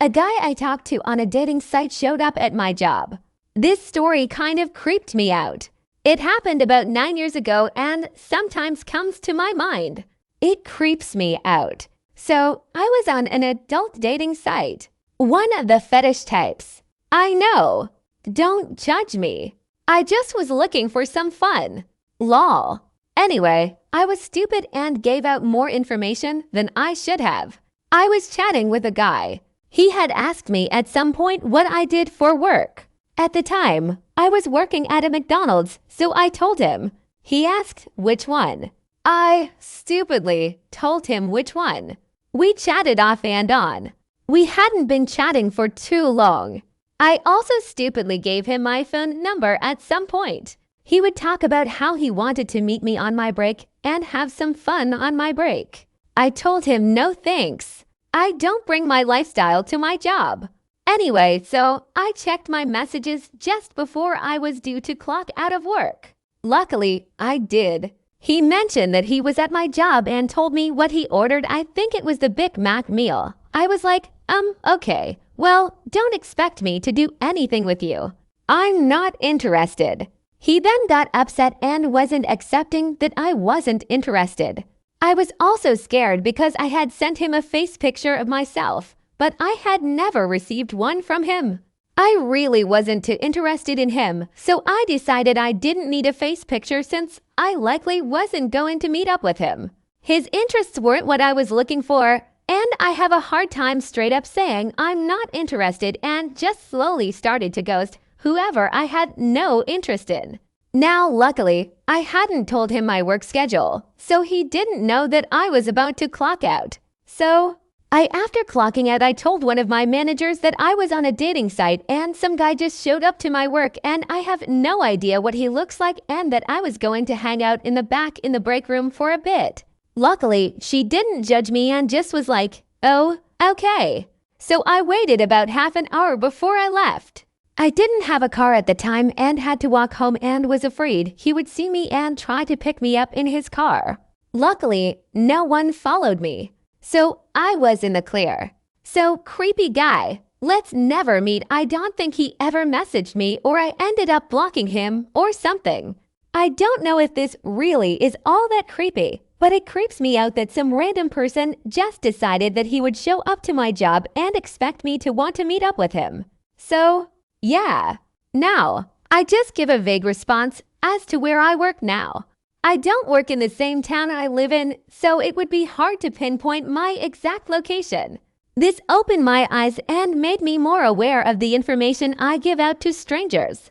A guy I talked to on a dating site showed up at my job. This story kind of creeped me out. It happened about 9 years ago and sometimes comes to my mind. It creeps me out. So, I was on an adult dating site. One of the fetish types. I know. Don't judge me. I just was looking for some fun. Lol. Anyway, I was stupid and gave out more information than I should have. I was chatting with a guy. He had asked me at some point what I did for work. At the time, I was working at a McDonald's, so I told him. He asked which one. I, stupidly, told him which one. We chatted off and on. We hadn't been chatting for too long. I also stupidly gave him my phone number at some point. He would talk about how he wanted to meet me on my break and have some fun on my break. I told him no thanks. I don't bring my lifestyle to my job. Anyway, so I checked my messages just before I was due to clock out of work. Luckily, I did. He mentioned that he was at my job and told me what he ordered. I think it was the Big Mac meal. I was like, okay. Well, don't expect me to do anything with you. I'm not interested. He then got upset and wasn't accepting that I wasn't interested. I was also scared because I had sent him a face picture of myself, but I had never received one from him. I really wasn't too interested in him, so I decided I didn't need a face picture since I likely wasn't going to meet up with him. His interests weren't what I was looking for, and I have a hard time straight up saying I'm not interested and just slowly started to ghost whoever I had no interest in. Now, luckily, I hadn't told him my work schedule, so he didn't know that I was about to clock out. So, after clocking out, I told one of my managers that I was on a dating site and some guy just showed up to my work and I have no idea what he looks like and that I was going to hang out in the back in the break room for a bit. Luckily, she didn't judge me and just was like, oh, okay. So I waited about half an hour before I left. I didn't have a car at the time and had to walk home and was afraid he would see me and try to pick me up in his car. Luckily, no one followed me. So I was in the clear. So creepy guy. Let's never meet. I don't think he ever messaged me or I ended up blocking him or something. I don't know if this really is all that creepy, but it creeps me out that some random person just decided that he would show up to my job and expect me to want to meet up with him. So, yeah. Now, I just give a vague response as to where I work now. I don't work in the same town I live in, so it would be hard to pinpoint my exact location. This opened my eyes and made me more aware of the information I give out to strangers.